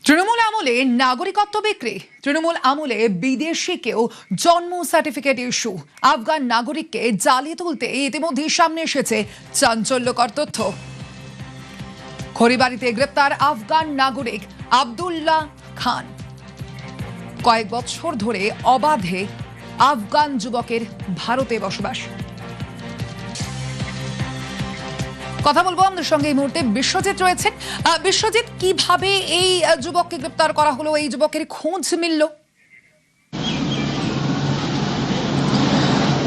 তৃণমূল আমলে নাগরিকত্ব বিক্রি, তৃণমূল আমলে বিদেশিকেও জন্ম সার্টিফিকেট ইস্যু, আফগান নাগরিককে জ্বালিয়ে তুলতে ইতিমধ্যে সামনে এসেছে চাঞ্চল্যকর তথ্য। খড়িবাড়িতে গ্রেপ্তার আফগান নাগরিক আব্দুল্লাহ খান। কয়েক বছর ধরে অবাধে আফগান যুবকের ভারতে বসবাস। কথা বলবো আমাদের সঙ্গে এই মুহূর্তে বিশ্বজিৎ রয়েছেন। বিশ্বজিৎ, কিভাবে এই যুবককে গ্রেপ্তার করা হলো, এই যুবকের খোঁজ মিলল?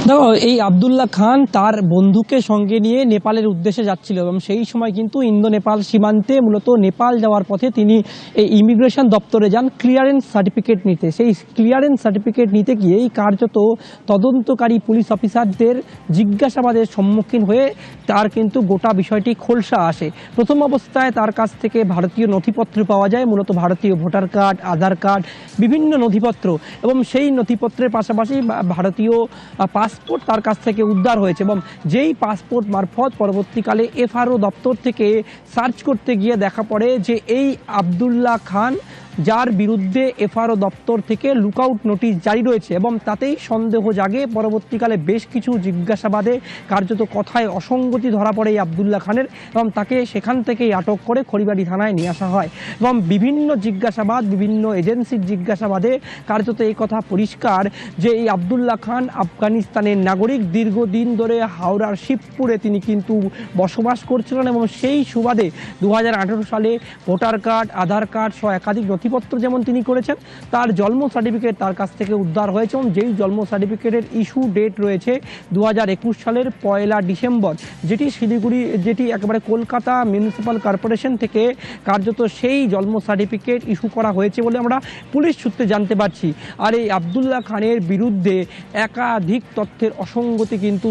দেখো, এই আব্দুল্লাহ খান তার বন্ধুকে সঙ্গে নিয়ে নেপালের উদ্দেশ্যে যাচ্ছিল এবং সেই সময় কিন্তু ইন্দো নেপাল সীমান্তে মূলত নেপাল যাওয়ার পথে তিনি এই ইমিগ্রেশন দপ্তরে যান ক্লিয়ারেন্স সার্টিফিকেট নিতে। সেই ক্লিয়ারেন্স সার্টিফিকেট নিতে গিয়ে এই কার্যত তদন্তকারী পুলিশ অফিসারদের জিজ্ঞাসাবাদের সম্মুখীন হয়ে তার কিন্তু গোটা বিষয়টি খোলসা আসে। প্রথম অবস্থায় তার কাছ থেকে ভারতীয় নথিপত্র পাওয়া যায়, মূলত ভারতীয় ভোটার কার্ড, আধার কার্ড, বিভিন্ন নথিপত্র, এবং সেই নথিপত্রের পাশাপাশি ভারতীয় পাসপোর্ট তার কাছ থেকে উদ্ধার হয়েছে। এবং যেই পাসপোর্ট মারফত পরবর্তীকালে এফআরও দপ্তর থেকে সার্চ করতে গিয়ে দেখা পড়ে যে এই আব্দুল্লাহ খান, যার বিরুদ্ধে এফআরও দপ্তর থেকে লুকআউট নোটিশ জারি রয়েছে, এবং তাতেই সন্দেহ জাগে। পরবর্তীকালে বেশ কিছু জিজ্ঞাসাবাদে কার্যত কথায় অসঙ্গতি ধরা পড়ে এই আব্দুল্লাহ খানের, এবং তাকে সেখান থেকেই আটক করে খড়িবাড়ি থানায় নিয়ে আসা হয়। এবং বিভিন্ন জিজ্ঞাসাবাদ, বিভিন্ন এজেন্সির জিজ্ঞাসাবাদে কার্যত এই কথা পরিষ্কার যে এই আব্দুল্লাহ খান আফগানিস্তানের নাগরিক। দীর্ঘদিন ধরে হাওড়ার শিবপুরে তিনি কিন্তু বসবাস করছিলেন, এবং সেই সুবাদে 2018 সালে ভোটার কার্ড, আধার কার্ড সহ একাধিক নথিপত্র যেমন তিনি করেছেন, তার জন্ম সার্টিফিকেট তার কাছ থেকে উদ্ধার হয়েছে। এবং যেই জন্ম সার্টিফিকেটের ইস্যু ডেট রয়েছে 2021 সালের 1 ডিসেম্বর, যেটি একেবারে কলকাতা মিউনিসিপ্যাল কর্পোরেশন থেকে কার্যত সেই জন্ম সার্টিফিকেট ইস্যু করা হয়েছে বলে আমরা পুলিশ সূত্রে জানতে পারছি। আর এই আব্দুল্লাহ খানের বিরুদ্ধে একাধিক তথ্যের অসঙ্গতি কিন্তু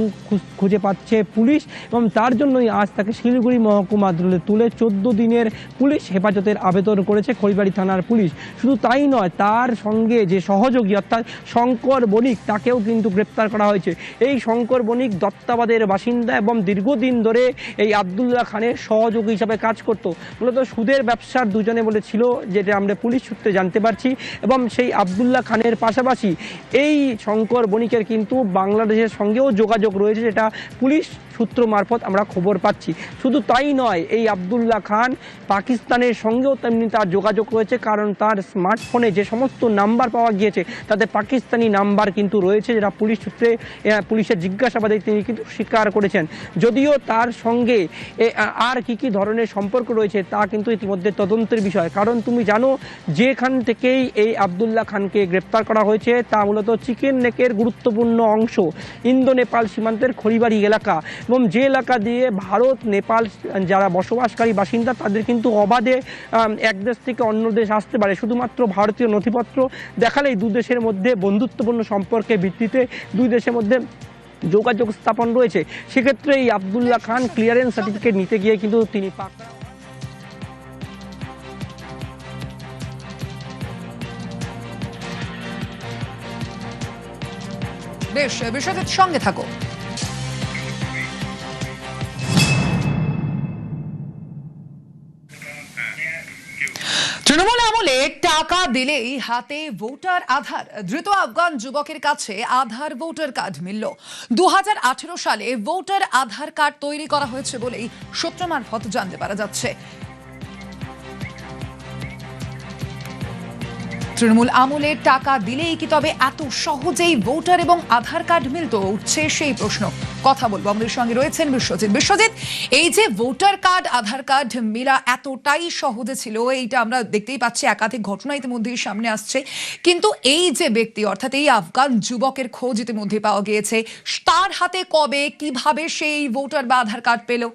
খুঁজে পাচ্ছে পুলিশ, এবং তার জন্যই আজ তাকে শিলিগুড়ি মহকুমা আদালতে তুলে 14 দিনের পুলিশ হেফাজতের আবেদন করেছে খড়িবাড়ি থানার পুলিশ। শুধু তাই নয়, তার সঙ্গে যে সহযোগী অর্থাৎ শঙ্কর বণিক, তাকেও কিন্তু গ্রেপ্তার করা হয়েছে। এই শঙ্কর বণিক দত্তাবাদের বাসিন্দা এবং দীর্ঘদিন ধরে এই আব্দুল্লাহ খানের সহযোগী হিসাবে কাজ করত। মূলত সুদের ব্যবসার দুজনে বলেছিল, যেটা আমরা পুলিশ সূত্রে জানতে পারছি। এবং সেই আব্দুল্লাহ খানের পাশাপাশি এই শঙ্কর বণিকের কিন্তু বাংলাদেশের সঙ্গেও যোগাযোগ রয়েছে, যেটা পুলিশ সূত্র মারফত আমরা খবর পাচ্ছি। শুধু তাই নয়, এই আব্দুল্লাহ খান পাকিস্তানের সঙ্গেও তেমনি তার যোগাযোগ রয়েছে, কারণ তার স্মার্টফোনে যে সমস্ত নাম্বার পাওয়া গিয়েছে তাতে পাকিস্তানি নাম্বার কিন্তু রয়েছে, যেটা পুলিশ সূত্রে পুলিশের জিজ্ঞাসাবাদে তিনি কিন্তু স্বীকার করেছেন। যদিও তার সঙ্গে আর কি ধরনের সম্পর্ক রয়েছে তা কিন্তু ইতিমধ্যে তদন্তের বিষয়। কারণ তুমি জানো, যেখান থেকেই এই আব্দুল্লাহ খানকে গ্রেপ্তার করা হয়েছে তা মূলত চিকেন নেকের গুরুত্বপূর্ণ অংশ ইন্দো নেপাল সীমান্তের খড়িবাড়ি এলাকা, এবং যে এলাকা দিয়ে ভারত নেপাল যারা বসবাসকারী বাসিন্দা তাদের কিন্তু অবাধে এক দেশ থেকে অন্য দেশ আসতে পারে। শুধুমাত্র ভারতীয় নথিপত্র দেখালেই দুই দেশের মধ্যে বন্ধুত্বপূর্ণ সম্পর্কের ভিত্তিতে দুই দেশের মধ্যে যোগাযোগ স্থাপন রয়েছে। সেক্ষেত্রে এই আব্দুল্লাহ খান ক্লিয়ারেন্স সার্টিফিকেট নিতে গিয়ে কিন্তু তিনি বেশ, বিশ্বজিৎ সঙ্গে থাকো। তৃণমূল আমলে টাকা দিলেই হাতে ভোটার আধার, ধৃত আফগান যুবকের কাছে আধার ভোটার কার্ড মিলল। 2018 সালে ভোটার আধার কার্ড তৈরি করা হয়েছে বলেই সূত্র মারফত জানতে পারা যাচ্ছে। তৃণমূল আমলে টাকা দিলেই কি তবে এত সহজেই ভোটার এবং আধার কার্ড মিলত? উঠছে সেই প্রশ্ন। কথা বলবো, আমাদের সঙ্গে রয়েছেন বিশ্বজিৎ। বিশ্বজিৎ, এই যে ভোটার কার্ড, আধার কার্ড মিলা এতটাই সহজে ছিল, এইটা আমরা দেখতেই পাচ্ছি, একাধিক ঘটনা ইতিমধ্যেই সামনে আসছে। কিন্তু এই যে ব্যক্তি, অর্থাৎ এই আফগান যুবকের খোঁজ ইতিমধ্যে পাওয়া গিয়েছে, তার হাতে কবে, কিভাবে সেই ভোটার বা আধার কার্ড পেল?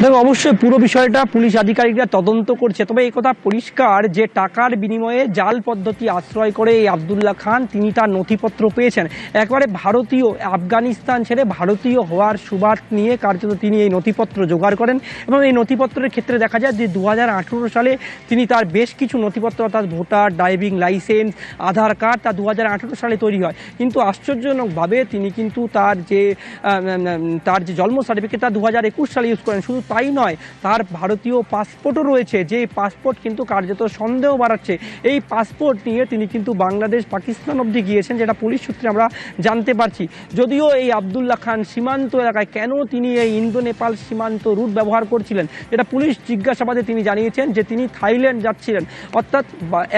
দেখো, অবশ্যই পুরো বিষয়টা পুলিশ আধিকারিকরা তদন্ত করছে। তবে এই কথা পরিষ্কার যে টাকার বিনিময়ে জাল পদ্ধতি আশ্রয় করে এই আব্দুল্লাহ খান তিনি তার নথিপত্র পেয়েছেন। একবারে ভারতীয়, আফগানিস্তান ছেড়ে ভারতীয় হওয়ার সুবাদ নিয়ে কার্যত তিনি এই নথিপত্র জোগাড় করেন। এবং এই নথিপত্রের ক্ষেত্রে দেখা যায় যে 2018 সালে তিনি তার বেশ কিছু নথিপত্র অর্থাৎ ভোটার, ড্রাইভিং লাইসেন্স, আধার কার্ড তা 2018 সালে তৈরি হয়। কিন্তু আশ্চর্যজনকভাবে তিনি কিন্তু তার যে জন্ম সার্টিফিকেট তা 2021 সালে ইউজ করেন। শুধু তাই নয়, তার ভারতীয় পাসপোর্টও রয়েছে, যে পাসপোর্ট কিন্তু কার্যত সন্দেহ বাড়াচ্ছে। এই পাসপোর্ট নিয়ে তিনি কিন্তু বাংলাদেশ পাকিস্তান অবধি গিয়েছেন, যেটা পুলিশ সূত্রে আমরা জানতে পারছি। যদিও এই আবদুল্লাহ খান সীমান্ত এলাকায় কেন তিনি এই ইন্দো নেপাল সীমান্ত রুট ব্যবহার করছিলেন, এটা পুলিশ জিজ্ঞাসাবাদে তিনি জানিয়েছেন যে তিনি থাইল্যান্ড যাচ্ছিলেন। অর্থাৎ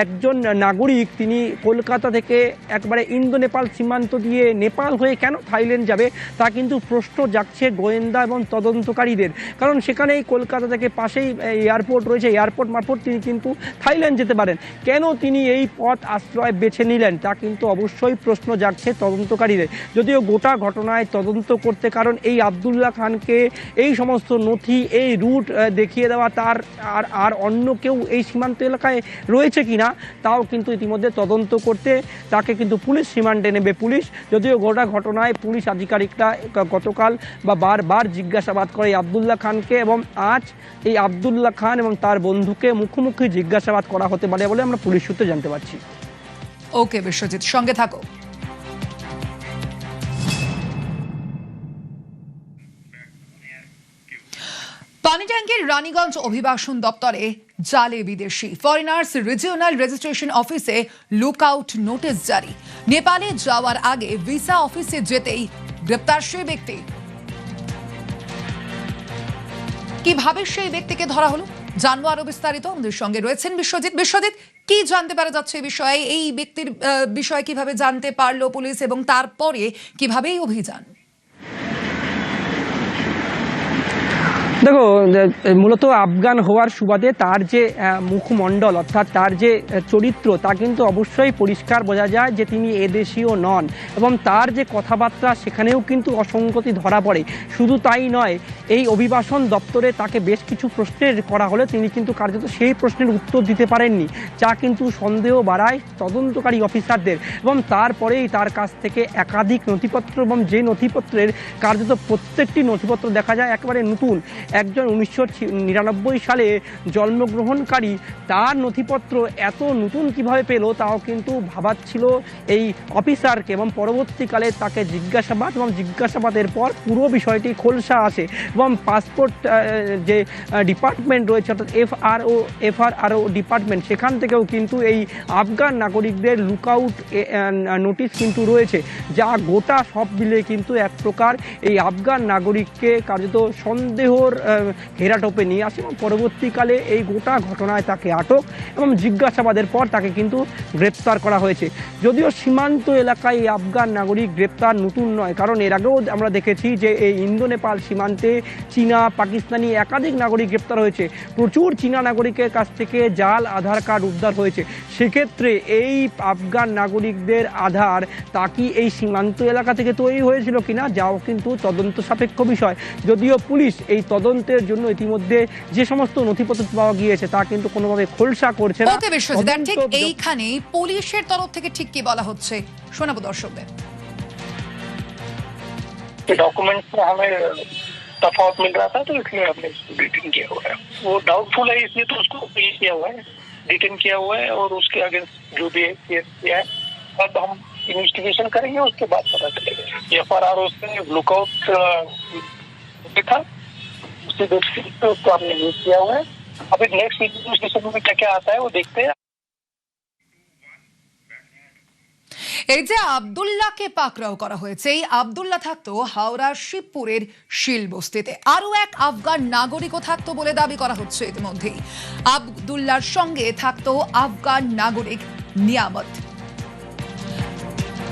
একজন নাগরিক তিনি কলকাতা থেকে একবারে ইন্দো নেপাল সীমান্ত দিয়ে নেপাল হয়ে কেন থাইল্যান্ড যাবে, তা কিন্তু প্রশ্ন জাগছে গোয়েন্দা এবং তদন্তকারীদের। কারণ সেখানে এই কলকাতা থেকে পাশেই এয়ারপোর্ট রয়েছে, এয়ারপোর্ট মারফত তিনি কিন্তু থাইল্যান্ড যেতে পারেন। কেন তিনি এই পথ আশ্রয় বেছে নিলেন, তা কিন্তু অবশ্যই প্রশ্ন জাগছে তদন্তকারীদের। যদিও গোটা ঘটনায় তদন্ত করতে, কারণ এই আবদুল্লাহ খানকে এই সমস্ত নথি, এই রুট দেখিয়ে দেওয়া, তার আর অন্য কেউ এই সীমান্ত এলাকায় রয়েছে কিনা তাও কিন্তু ইতিমধ্যে তদন্ত করতে তাকে কিন্তু পুলিশ রিমান্ডে নেবে পুলিশ। যদিও গোটা ঘটনায় পুলিশ আধিকারিকরা গতকাল বা বারবার জিজ্ঞাসাবাদ করে আবদুল্লাহ খানকে, এবং আজ এই আবদুল্লাহ খান এবং তার বন্ধুকে মুখোমুখি জিজ্ঞাসাবাদ করা হতে পারে বলে আমরা পুলিশ সূত্রে জানতে পারছি। ওকে বিশ্বজিৎ, সঙ্গে থাকো। পানিট্যাঙ্কির রানীগঞ্জ অভিবাসন দপ্তরে জালে বিদেশি ফরেনার্স রিজিওনাল রেজিস্ট্রেশন অফিসে লুকআউট নোটিশ জারি। নেপালে যাওয়ার আগে ভিসা অফিসে যেতেই গ্রেপ্তার সেই ব্যক্তি। কিভাবে সেই ব্যক্তিকে ধরা হলো জানবো আরো বিস্তারিত। আমাদের সঙ্গে রয়েছেন বিশ্বজিৎ। বিশ্বজিৎ, কি জানতে পারা যাচ্ছে এই বিষয়ে? এই ব্যক্তির বিষয়ে কিভাবে জানতে পারলো পুলিশ এবং তারপরে কিভাবে এই অভিযান? দেখো, মূলত আফগান হওয়ার সুবাদে তার যে মুখমণ্ডল, অর্থাৎ তার যে চরিত্র, তা কিন্তু অবশ্যই পরিষ্কার বোঝা যায় যে তিনি এদেশীয় নন, এবং তার যে কথাবার্তা সেখানেও কিন্তু অসঙ্গতি ধরা পড়ে। শুধু তাই নয়, এই অভিবাসন দপ্তরে তাকে বেশ কিছু প্রশ্নের করা হলে তিনি কিন্তু কার্যত সেই প্রশ্নের উত্তর দিতে পারেননি, যা কিন্তু সন্দেহ বাড়ায় তদন্তকারী অফিসারদের। এবং তারপরেই তার কাছ থেকে একাধিক নথিপত্র, এবং যে নথিপত্রের কার্যত প্রত্যেকটি নথিপত্র দেখা যায় একেবারে নতুন। একজন 1999 সালে জন্মগ্রহণকারী, তার নথিপত্র এত নতুন কিভাবে পেল তাও কিন্তু ভাবাচ্ছিল এই অফিসারকে, এবং পরবর্তীকালে তাকে জিজ্ঞাসাবাদ এবং জিজ্ঞাসাবাদের পর পুরো বিষয়টি খোলসা আসে। এবং পাসপোর্ট যে ডিপার্টমেন্ট রয়েছে, অর্থাৎ এফআরও ডিপার্টমেন্ট, সেখান থেকেও কিন্তু এই আফগান নাগরিকদের লুকআউট নোটিশ কিন্তু রয়েছে, যা গোটা সব মিলে কিন্তু এক প্রকার এই আফগান নাগরিককে কার্যত সন্দেহর ঘেরাটোপে নিয়ে আসে। এবং পরবর্তীকালে এই গোটা ঘটনায় তাকে আটক এবং জিজ্ঞাসাবাদের পর তাকে কিন্তু গ্রেপ্তার করা হয়েছে। যদিও সীমান্ত এলাকায় এই আফগান নাগরিক গ্রেপ্তার নতুন নয়, কারণ এর আগেও আমরা দেখেছি যে এই ইন্দো নেপাল সীমান্তে চীনা, পাকিস্তানি একাধিক নাগরিক গ্রেপ্তার হয়েছে। প্রচুর চীনা নাগরিকের কাছ থেকে জাল আধার কার্ড উদ্ধার হয়েছে। সেক্ষেত্রে এই আফগান নাগরিকদের আধার তা কি এই সীমান্ত এলাকা থেকে তৈরি হয়েছিল কিনা, যাও কিন্তু তদন্ত সাপেক্ষ বিষয়। যদিও পুলিশ এই তদন্তের জন্য ইতিমধ্যে যে সমস্ত নথিপত্র পাওয়া গিয়েছে তা কিন্তু কোনোভাবে খোলসা করছে না। ওকে বিশ্বজিৎ, ঠিক এইখানে পুলিশের তরফ থেকে ঠিক কি বলা হচ্ছে শোনাবো দর্শকদের। डॉक्यूमेंट्स में हमें तफावत मिल रहा था, तो इसलिए हमने इसको डिटेन किया हुआ है। वो डाउटफुल है, इसलिए तो उसको पेश किया हुआ है, डिटेन किया हुआ है, और उसके अगेंस्ट जो भी केस किया है अब हम इन्वेस्टिगेशन करेंगे, उसके बाद पता चलेगा। एफआरआर उसने लुकआउट था, उसी बेसिस पे उसको हमने यूज किया हुआ है। अभी नेक्स्ट इन्वेस्टिगेशन में क्या क्या आता है वो देखते हैं। এই যে আব্দুল্লাহকে পাকড়াও করা হয়েছে, এই আব্দুল্লাহ থাকতো হাওড়ার শিবপুরের শিলবস্তিতে। আরো এক আফগান নাগরিকও থাকতো বলে দাবি করা হচ্ছে ইতিমধ্যেই। আব্দুল্লাহর সঙ্গে থাকতো আফগান নাগরিক নিয়ামত।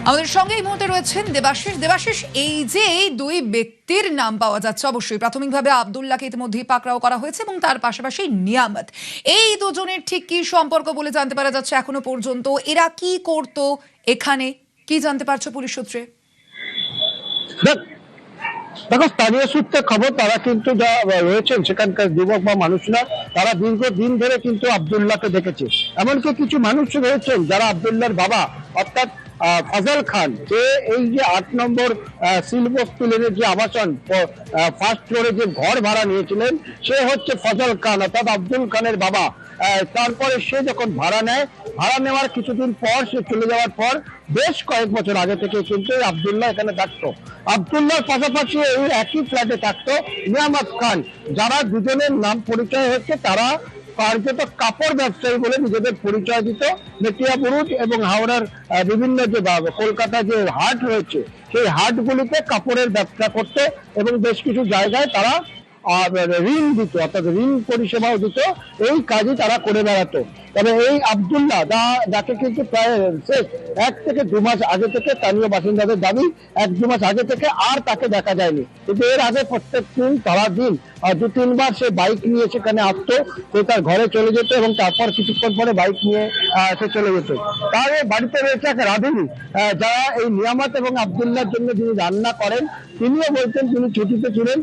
আমাদের সঙ্গে এই মুহূর্তে রয়েছেন দেবাশিস। দেবাশিস, এই যে দুই ব্যক্তির নাম পাওয়া যাচ্ছে, অবশ্যই প্রাথমিকভাবে আব্দুল্লাহকে ইতিমধ্যেই পাকড়াও করা হয়েছে এবং তার পাশাপাশি নিয়ামত, এই দুজনের ঠিক কি সম্পর্ক বলে জানতে পারা যাচ্ছে এখনো পর্যন্ত? এরা কি করতো এখানে, কি জানতে পারছো পুলিশ সূত্রে? দেখো, স্থানীয় সূত্রে খবর, তারা কিন্তু যা রয়েছেন সেখানকার যুবক বা মানুষরা, তারা দীর্ঘদিন ধরে কিন্তু আব্দুল্লাহকে দেখেছে। এমনকি কিছু মানুষ রয়েছেন যারা আব্দুল্লাহর বাবা, অর্থাৎ ফজল খান, যে এই যে 8 নম্বর শিলবস্তি লেনের যে আবাসন ফার্স্ট ফ্লোরে যে ঘর ভাড়া নিয়েছিলেন, সে হচ্ছে ফজল খান, অর্থাৎ আব্দুল খানের বাবা। তারপরে সে যখন ভাড়া নেয়, ভাড়া নেওয়ার কিছুদিন পর, সে চলে যাওয়ার পর বেশ কয়েক বছর আগে থেকে কিন্তু এই আব্দুল্লাহ এখানে থাকতো। আব্দুল্লাহর পাশাপাশি এই একই ফ্ল্যাটে থাকতো নিয়ামত খান, যারা দুজনের নাম পরিচয় হচ্ছে তারা কার্যত কাপড় ব্যবসায়ী বলে নিজেদের পরিচয় দিত। মেটিয়াবুরুজ এবং হাওড়ার বিভিন্ন যে কলকাতা যে হাট রয়েছে সেই হাটগুলিতে কাপড়ের ব্যবসা করতে এবং বেশ কিছু জায়গায় তারা ঋণ দিত, অর্থাৎ ঋণ পরিষেবাও দিত। এই কাজই তারা করে বেড়াতো। তবে এই আব্দুল্লাহ যাকে কিন্তু প্রায় শেষ 1 থেকে 2 মাস আগে থেকে স্থানীয় বাসিন্দাদের দাবি 1-2 মাস আগে থেকে আর তাকে দেখা যায়নি, কিন্তু এর আগে প্রত্যেক দিন সারাদিন 2-3 বার সে বাইক নিয়ে সেখানে আসতো, সে তার ঘরে চলে যেত এবং তারপর কিছুক্ষণ পরে বাইক নিয়ে সে চলে যেত। তার বাড়িতে রয়েছে এক রাঁধুনি, যারা এই নিয়ামত এবং আব্দুল্লাহর জন্য যিনি রান্না করেন, তিনিও বলছেন তিনি ছুটিতে ছিলেন।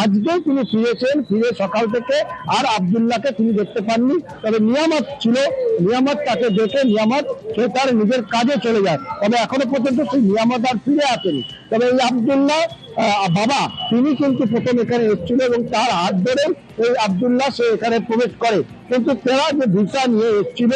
আজকেই তিনি ফিরেছেন, ফিরে সকাল থেকে আর আব্দুল্লাহকে তিনি দেখতে পাননি। তবে নিয়ামত ছিল, নিয়ামত তাকে দেখে নিয়ামত সে তার নিজের কাজে চলে যায়। তবে এখনো পর্যন্ত সেই নিয়ামত আর ফিরে আসেনি। তবে এই আব্দুল্লাহ বাবা তিনি কিন্তু প্রথম এখানে এসেছিল এবং তার হাত ধরে এই আব্দুল্লাহ সে এখানে প্রবেশ করে। কিন্তু তারা যে ভিসা নিয়ে এসেছিল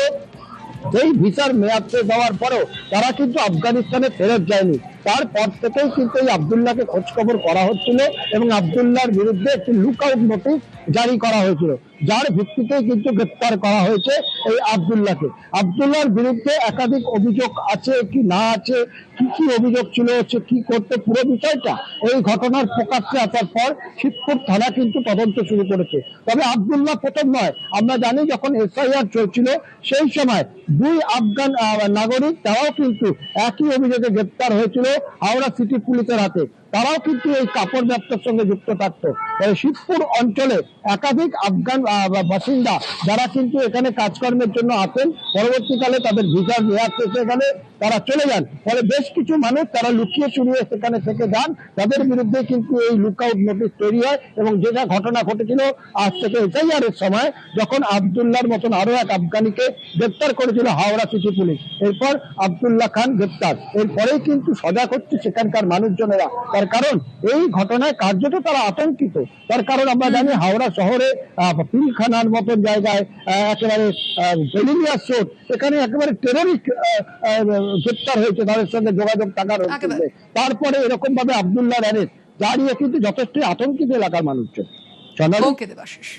সেই ভিসার মেয়াদ শেষ হওয়ার পরেও তারা কিন্তু আফগানিস্তানে ফেরত যায়নি। তারপর থেকেই কিন্তু এই আব্দুল্লাহকে খোঁজ খবর করা হচ্ছিল এবং আব্দুল্লাহর বিরুদ্ধে একটি লুকআউট নোটিশ জারি করা হয়েছিল, যার ভিত্তিতে কিন্তু গ্রেপ্তার করা হয়েছে এই আব্দুল্লাহকে। আব্দুল্লাহর বিরুদ্ধে একাধিক অভিযোগ আছে কি না আছে, কি কি অভিযোগ ছিল, হচ্ছে কি করতে, পুরো বিষয়টা এই ঘটনার প্রকাশ্যে আসার পর শিবপুর থানা কিন্তু তদন্ত শুরু করেছে। তবে আব্দুল্লাহ প্রথম নয়, আমরা জানি যখন এসআইআর চলছিল সেই সময় 2 আফগান নাগরিক তারাও কিন্তু একই অভিযোগে গ্রেপ্তার হয়েছিল হাওড়া সিটি পুলিশের হাতে। তারাও কিন্তু এই কাপড় ব্যবসার সঙ্গে যুক্ত থাকতো। শিবপুর অঞ্চলে একাধিক আফগান বাসিন্দা যারা কিন্তু এখানে কাজকর্মের জন্য আসেন, পরবর্তীকালে তাদের ভিসার মেয়াদ শেষ হয়ে গেলে তারা চলে যান। ফলে বেশ কিছু মানুষ তারা লুকিয়ে চুরিয়ে সেখানে থেকে যান, তাদের বিরুদ্ধে কিন্তু এই লুকআউট নোটিশ তৈরি হয়। এবং যেটা ঘটনা ঘটেছিল আজ থেকে এসআইআর এর সময়, যখন আব্দুল্লাহর মতন আরো এক আফগানিকে গ্রেপ্তার করেছিল হাওড়া সিটি পুলিশ, এরপর আব্দুল্লাহ খান গ্রেপ্তার। এরপরেই কিন্তু সজাগ হচ্ছে সেখানকার মানুষজনেরা, তার কারণ এই ঘটনায় কার্যত তারা আতঙ্কিত। তার কারণ আমরা জানি হাওড়া শহরে পিলখানার মতন জায়গায় একেবারে বেলিনিয়াস রোড, এখানে একেবারে টেররিস্ট গ্রেপ্তার হয়েছে, তাদের সঙ্গে যোগাযোগ থাকার হচ্ছে। তারপরে এরকম ভাবে আব্দুল্লাহর অ্যারেস্ট, যা নিয়ে কিন্তু যথেষ্ট আতঙ্কিত এলাকার মানুষজন। ওকে দেবাশিস।